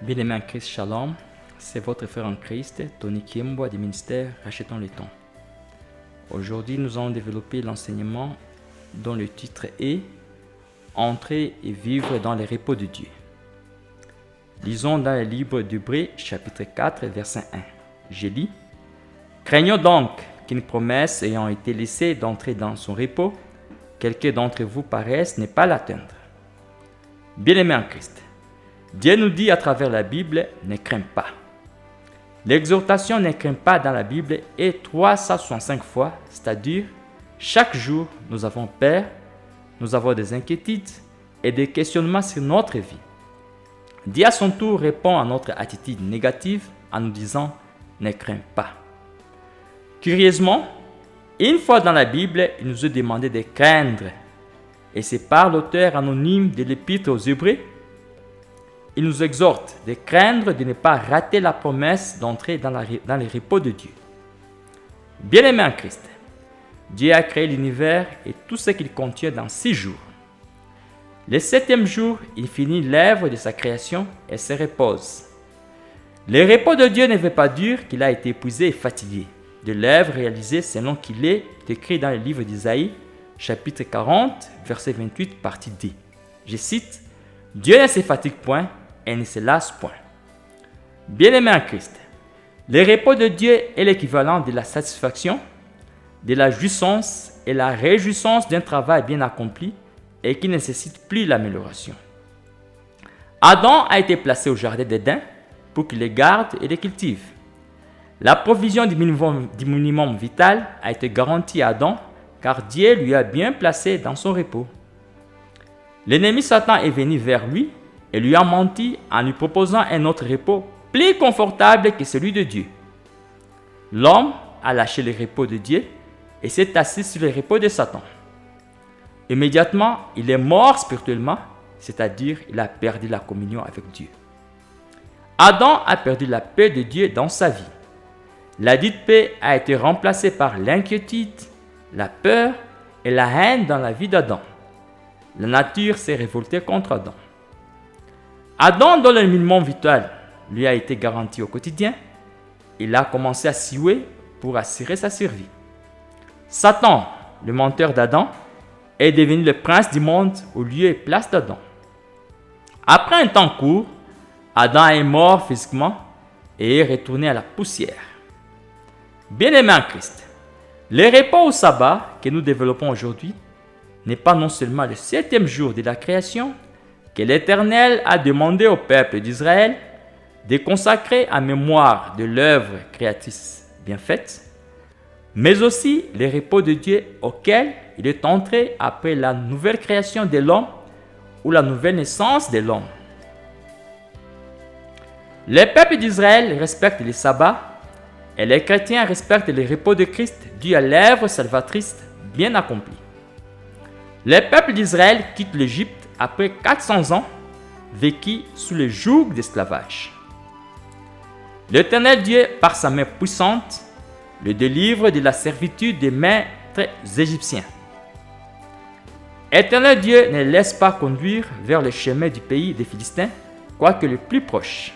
Bien-aimé en Christ, Shalom, c'est votre frère en Christ, Tony Kiemboa du ministère Rachetons le temps. Aujourd'hui, nous allons développer l'enseignement dont le titre est « Entrer et vivre dans les repos de Dieu ». Lisons dans le livre d'Hébreux, chapitre 4, verset 1. Je lis « Craignons donc qu'une promesse ayant été laissée d'entrer dans son repos, quelqu'un d'entre vous paraisse ne pas l'atteindre. » Bien-aimé en Christ, Dieu nous dit à travers la Bible « Ne crains pas ». L'exhortation « Ne crains pas » dans la Bible est 365 fois, c'est-à-dire chaque jour nous avons peur, nous avons des inquiétudes et des questionnements sur notre vie. Dieu à son tour répond à notre attitude négative en nous disant « Ne crains pas ». Curieusement, une fois dans la Bible, il nous est demandé de craindre. Et c'est par l'auteur anonyme de l'Épître aux Hébreux. Il nous exhorte de craindre de ne pas rater la promesse d'entrer dans les repos de Dieu. Bien-aimé en Christ, Dieu a créé l'univers et tout ce qu'il contient dans 6 jours. Le 7e jour, il finit l'œuvre de sa création et se repose. Le repos de Dieu ne veut pas dire qu'il a été épuisé et fatigué de l'œuvre réalisée selon qu'il est écrit dans le livre d'Isaïe, chapitre 40, verset 28, partie D. Je cite, « Dieu ne se fatigue point et ne se lasse point. » Bien-aimé en Christ, le repos de Dieu est l'équivalent de la satisfaction, de la jouissance et la réjouissance d'un travail bien accompli et qui ne nécessite plus l'amélioration. Adam a été placé au jardin d'Éden pour qu'il les garde et les cultive. La provision du minimum vital a été garantie à Adam car Dieu lui a bien placé dans son repos. L'ennemi Satan est venu vers lui et lui a menti en lui proposant un autre repos plus confortable que celui de Dieu. L'homme a lâché le repos de Dieu et s'est assis sur le repos de Satan. Immédiatement, il est mort spirituellement, c'est-à-dire il a perdu la communion avec Dieu. Adam a perdu la paix de Dieu dans sa vie. La dite paix a été remplacée par l'inquiétude, la peur et la haine dans la vie d'Adam. La nature s'est révoltée contre Adam. Adam, dont le minimum vital lui a été garanti au quotidien, il a commencé à suer pour assurer sa survie. Satan, le menteur d'Adam, est devenu le prince du monde au lieu et place d'Adam. Après un temps court, Adam est mort physiquement et est retourné à la poussière. Bien-aimé en Christ, le repos au sabbat que nous développons aujourd'hui n'est pas non seulement le 7e jour de la création que l'Éternel a demandé au peuple d'Israël de consacrer en mémoire de l'œuvre créatrice bien faite, mais aussi le repos de Dieu auquel il est entré après la nouvelle création de l'homme ou la nouvelle naissance de l'homme. Le peuple d'Israël respecte les sabbats et les chrétiens respectent le repos de Christ dû à l'œuvre salvatrice bien accomplie. Le peuple d'Israël quitte l'Égypte après 400 ans vécu sous le joug d'esclavage. L'Éternel Dieu, par sa main puissante, le délivre de la servitude des maîtres égyptiens. Éternel Dieu ne laisse pas conduire vers le chemin du pays des Philistins, quoique le plus proche.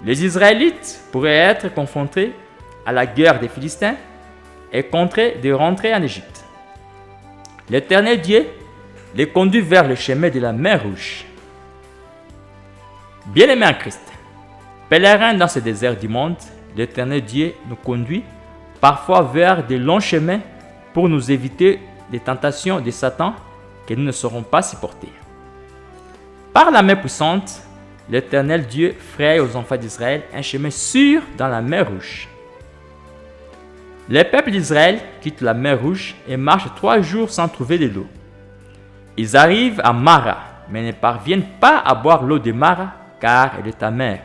Les Israélites pourraient être confrontés à la guerre des Philistins et contraints de rentrer en Égypte. L'Éternel Dieu les conduit vers le chemin de la mer Rouge. Bien-aimés en Christ, pèlerins dans ce désert du monde, l'Éternel Dieu nous conduit parfois vers de longs chemins pour nous éviter des tentations de Satan que nous ne saurons pas supporter. Par la main puissante, l'Éternel Dieu fraye aux enfants d'Israël un chemin sûr dans la mer Rouge. Le peuple d'Israël quitte la mer Rouge et marche 3 jours sans trouver de l'eau. Ils arrivent à Mara, mais ne parviennent pas à boire l'eau de Mara, car elle est amère.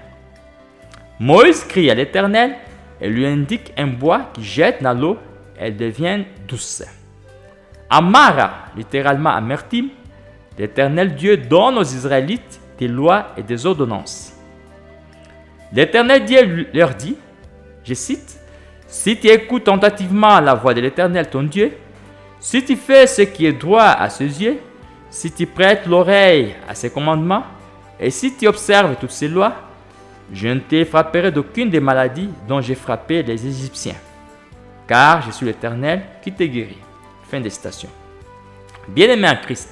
Moïse crie à l'Éternel et lui indique un bois qui jette dans l'eau, elle devient douce. À Mara, littéralement amertume, l'Éternel Dieu donne aux Israélites des lois et des ordonnances. L'Éternel Dieu leur dit, je cite, « Si tu écoutes tentativement la voix de l'Éternel ton Dieu, si tu fais ce qui est droit à ses yeux, si tu prêtes l'oreille à ses commandements Et si tu observes toutes ces lois, je ne te frapperai d'aucune des maladies dont j'ai frappé les Égyptiens, car je suis l'Éternel qui te guérit. » Fin des citations. Bien-aimés en Christ,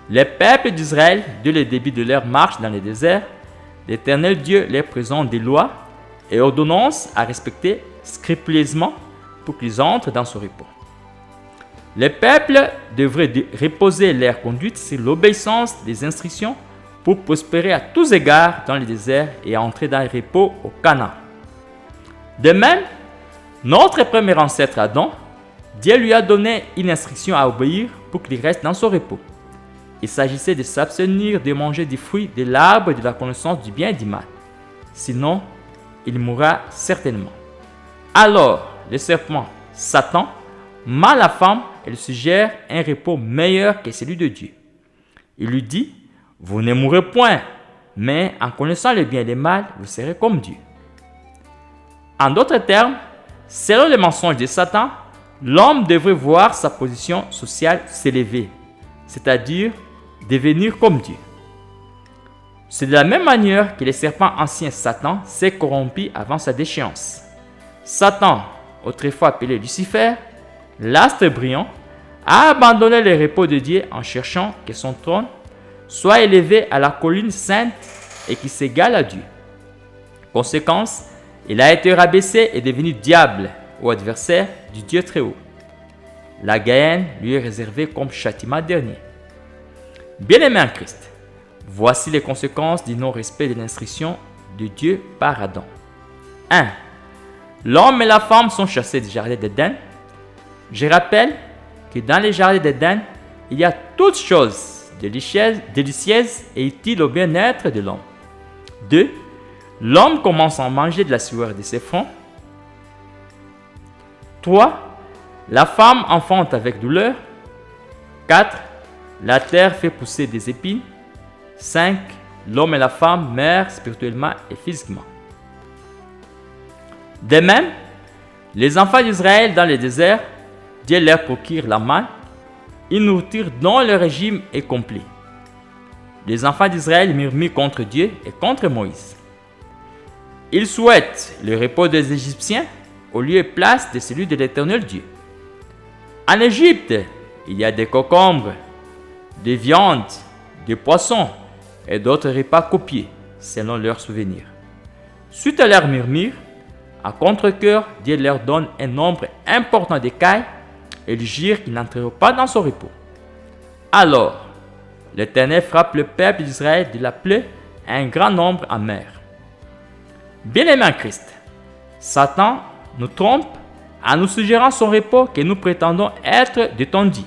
les peuples d'Israël, dès le début de leur marche dans le désert, l'Éternel Dieu leur présente des lois et ordonnances à respecter scrupuleusement pour qu'ils entrent dans son repos. Les peuples devraient reposer leur conduite sur l'obéissance des instructions pour prospérer à tous égards dans le désert et entrer dans le repos au Canaan. De même, notre premier ancêtre Adam, Dieu lui a donné une instruction à obéir pour qu'il reste dans son repos. Il s'agissait de s'abstenir de manger des fruits de l'arbre de la connaissance du bien et du mal. Sinon, il mourra certainement. Alors, le serpent, Satan, ment la femme et lui suggère un repos meilleur que celui de Dieu. Il lui dit: « Vous ne mourrez point, mais en connaissant le bien et le mal, vous serez comme Dieu. » En d'autres termes, selon le mensonge de Satan, l'homme devrait voir sa position sociale s'élever, c'est-à-dire devenir comme Dieu. C'est de la même manière que le serpent ancien Satan s'est corrompu avant sa déchéance. Satan, autrefois appelé Lucifer, l'astre brillant, a abandonné le repos de Dieu en cherchant que son trône soit élevé à la colline sainte et qui s'égale à Dieu. Conséquence, il a été rabaissé et devenu diable ou adversaire du Dieu très haut. La Gaëne lui est réservée comme châtiment dernier. Bien-aimés en Christ, voici les conséquences du non-respect de l'instruction de Dieu par Adam. 1. L'homme et la femme sont chassés du jardin d'Éden. Je rappelle que dans le jardin d'Éden, il y a toutes choses délicieuses et utiles au bien-être de l'homme. 2. L'homme commence à manger de la sueur de ses fronts. 3. La femme enfante avec douleur. 4. La terre fait pousser des épines. 5. L'homme et la femme meurent spirituellement et physiquement. De même, les enfants d'Israël dans le désert, Dieu leur procure la manne, une nourriture dont le régime est complet. Les enfants d'Israël murmurent contre Dieu et contre Moïse. Ils souhaitent le repos des Égyptiens au lieu et place de celui de l'Éternel Dieu. En Égypte, il y a des concombres, des viandes, des poissons et d'autres repas copiés selon leurs souvenirs. Suite à leurs murmures, à contre-cœur, Dieu leur donne un nombre important d'écailles et lui jure qu'ils n'entreront pas dans son repos. Alors, l'Éternel frappe le peuple d'Israël de la plaie à un grand nombre en mer. Bien-aimés en Christ, Satan nous trompe en nous suggérant son repos que nous prétendons être détendu.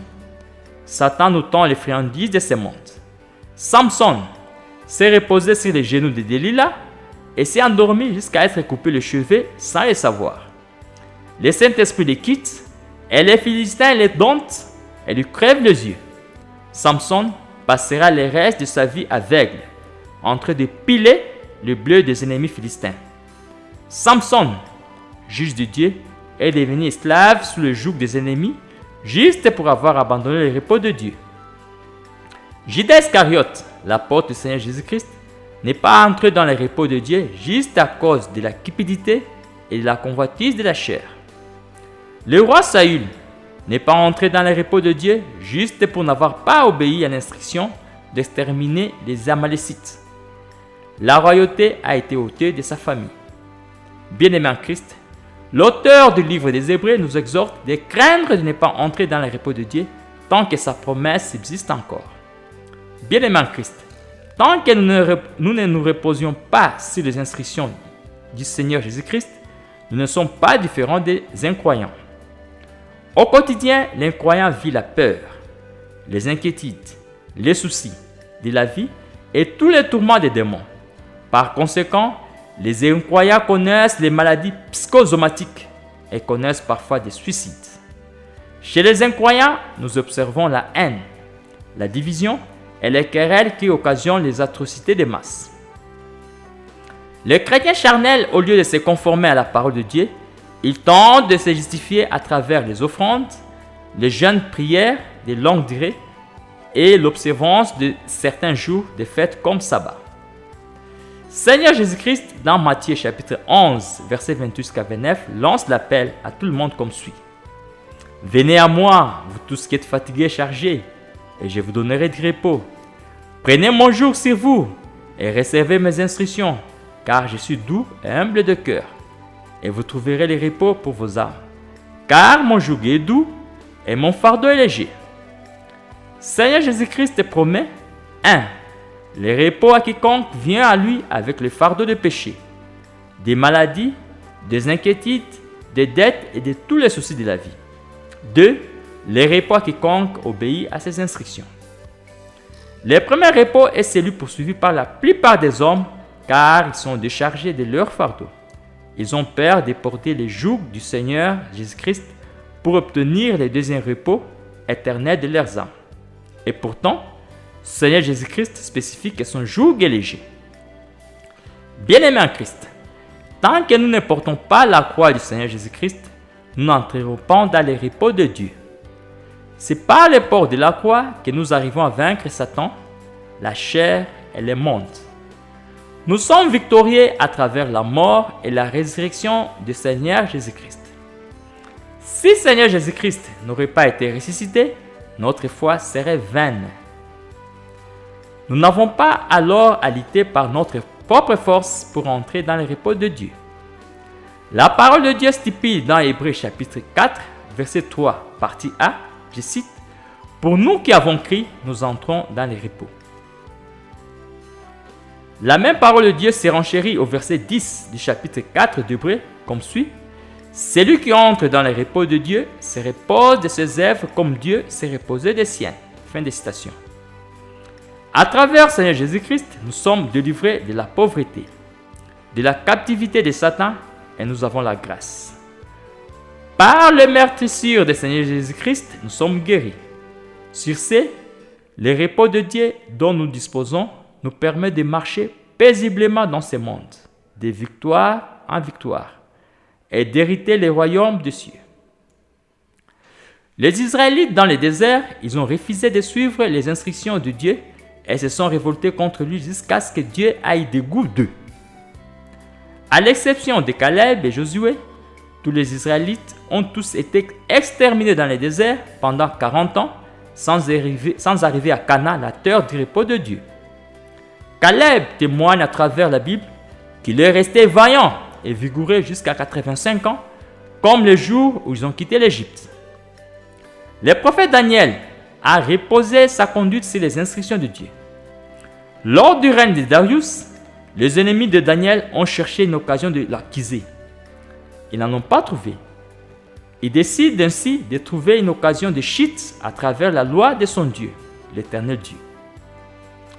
Satan nous tend les friandises de ce monde. Samson s'est reposé sur les genoux de Delilah et s'est endormi jusqu'à être coupé le cheveu sans le savoir. Le Saint-Esprit les quitte et les Philistins les domptent et lui crèvent les yeux. Samson passera le reste de sa vie aveugle, en train de piler le bleu des ennemis philistins. Samson, juge de Dieu, est devenu esclave sous le joug des ennemis, juste pour avoir abandonné le repos de Dieu. Judas Iscariote, l'apôtre du Seigneur Jésus-Christ, n'est pas entré dans le repos de Dieu juste à cause de la cupidité et de la convoitise de la chair. Le roi Saül n'est pas entré dans le repos de Dieu juste pour n'avoir pas obéi à l'instruction d'exterminer les Amalécites. La royauté a été ôtée de sa famille. Bien-aimés en Christ, l'auteur du livre des Hébreux nous exhorte de craindre de ne pas entrer dans le repos de Dieu tant que sa promesse subsiste encore. Bien-aimés en Christ, tant que nous ne nous reposions pas sur les instructions du Seigneur Jésus-Christ, nous ne sommes pas différents des incroyants. Au quotidien, l'incroyant vit la peur, les inquiétudes, les soucis de la vie et tous les tourments des démons. Par conséquent, les incroyants connaissent les maladies psychosomatiques et connaissent parfois des suicides. Chez les incroyants, nous observons la haine, la division et les querelles qui occasionnent les atrocités des masses. Les chrétiens charnels, au lieu de se conformer à la parole de Dieu, ils tentent de se justifier à travers les offrandes, les jeûnes prières de longue durée et l'observance de certains jours de fêtes comme sabbat. Seigneur Jésus-Christ, dans Matthieu chapitre 11, verset 28 jusqu'à 29, lance l'appel à tout le monde comme suit. « Venez à moi, vous tous qui êtes fatigués et chargés, et je vous donnerai du repos. Prenez mon joug sur vous, et recevez mes instructions, car je suis doux et humble de cœur, et vous trouverez le repos pour vos âmes. Car mon joug est doux, et mon fardeau est léger. » Seigneur Jésus-Christ te promet 1. Le repos à quiconque vient à lui avec le fardeau de péché, des maladies, des inquiétudes, des dettes et de tous les soucis de la vie. 2. Le repos à quiconque obéit à ses instructions. Le premier repos est celui poursuivi par la plupart des hommes car ils sont déchargés de leur fardeau. Ils ont peur de porter les jougs du Seigneur Jésus-Christ pour obtenir le deuxième repos éternel de leurs âmes. Et pourtant, Seigneur Jésus-Christ spécifie que son joug est léger. Bien-aimés en Christ, tant que nous ne portons pas la croix du Seigneur Jésus-Christ, nous n'entrerons pas dans le repos de Dieu. C'est par le port de la croix que nous arrivons à vaincre Satan, la chair et le monde. Nous sommes victorieux à travers la mort et la résurrection du Seigneur Jésus-Christ. Si Seigneur Jésus-Christ n'aurait pas été ressuscité, notre foi serait vaine. Nous n'avons pas alors à lutter par notre propre force pour entrer dans le repos de Dieu. La parole de Dieu stipule dans Hébreux chapitre 4, verset 3, partie A, je cite, « Pour nous qui avons crié, nous entrons dans le repos. » La même parole de Dieu se renchérit au verset 10 du chapitre 4 d'Hébreux comme suit. Celui qui entre dans le repos de Dieu se repose de ses œuvres comme Dieu s'est reposé des siens. Fin de citation. À travers Seigneur Jésus-Christ, nous sommes délivrés de la pauvreté, de la captivité de Satan et nous avons la grâce. Par le meurtrissure de Seigneur Jésus-Christ, nous sommes guéris. Sur ce, le repos de Dieu dont nous disposons nous permet de marcher paisiblement dans ce monde, de victoire en victoire, et d'hériter les royaumes des cieux. Les Israélites dans le désert, ils ont refusé de suivre les instructions de Dieu et se sont révoltés contre lui jusqu'à ce que Dieu aille dégoût d'eux. À l'exception de Caleb et Josué, tous les Israélites ont tous été exterminés dans le désert pendant 40 ans sans arriver à Canaan, la terre du repos de Dieu. Caleb témoigne à travers la Bible qu'il est resté vaillant et vigoureux jusqu'à 85 ans, comme le jour où ils ont quitté l'Égypte. Le prophète Daniel a reposé sa conduite sur les instructions de Dieu. Lors du règne de Darius, les ennemis de Daniel ont cherché une occasion de l'accuser. Ils n'en ont pas trouvé. Ils décident ainsi de trouver une occasion de chute à travers la loi de son Dieu, l'Éternel Dieu.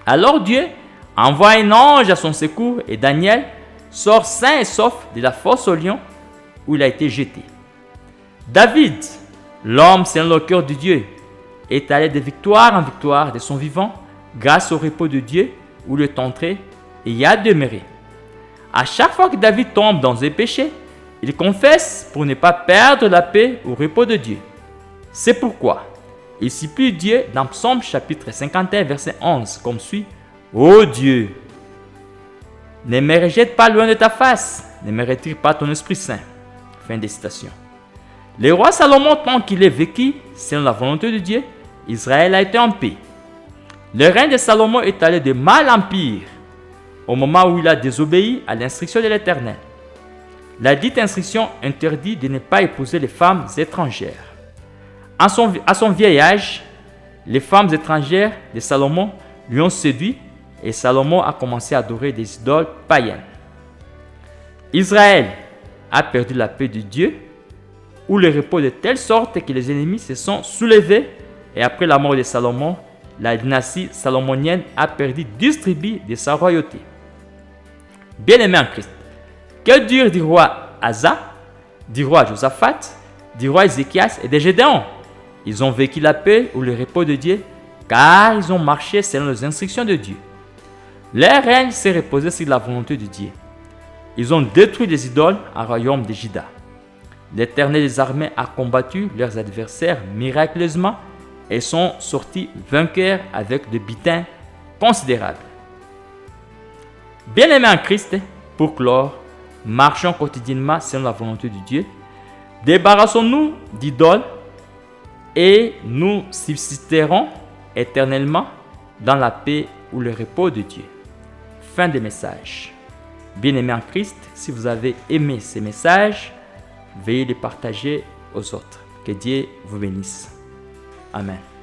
Alors Dieu envoie un ange à son secours et Daniel sort sain et sauf de la fosse au lion où il a été jeté. David, l'homme selon le cœur de Dieu, est allé de victoire en victoire de son vivant grâce au repos de Dieu où il est entré et y a demeuré. À chaque fois que David tombe dans un péché, il confesse pour ne pas perdre la paix au repos de Dieu. C'est pourquoi il supplie Dieu dans Psaume chapitre 51 verset 11 comme suit. Ô Dieu, ne me rejette pas loin de ta face, ne me retire pas ton Esprit Saint. Fin de citation. Le roi Salomon, tant qu'il est vécu, selon la volonté de Dieu, Israël a été en paix. Le règne de Salomon est allé de mal en pire, au moment où il a désobéi à l'instruction de l'Éternel. La dite instruction interdit de ne pas épouser les femmes étrangères. À son vieil âge, les femmes étrangères de Salomon lui ont séduit et Salomon a commencé à adorer des idoles païennes. Israël a perdu la paix de Dieu ou le repos de telle sorte que les ennemis se sont soulevés et après la mort de Salomon, la dynastie salomonienne a perdu 10 tribus de sa royauté. Bien-aimés en Christ, que dire du roi Asa, du roi Josaphat, du roi Ézéchias et de Gédéon? Ils ont vécu la paix ou le repos de Dieu car ils ont marché selon les instructions de Dieu. Leur règne s'est reposé sur la volonté de Dieu. Ils ont détruit les idoles en royaume de Juda. L'Éternel des armées a combattu leurs adversaires miraculeusement et sont sortis vainqueurs avec des butins considérables. Bien-aimés en Christ, pour clore, marchons quotidiennement selon la volonté de Dieu. Débarrassons-nous d'idoles et nous subsisterons éternellement dans la paix ou le repos de Dieu. Fin des messages. Bien-aimés en Christ, si vous avez aimé ces messages, veuillez les partager aux autres. Que Dieu vous bénisse. Amen.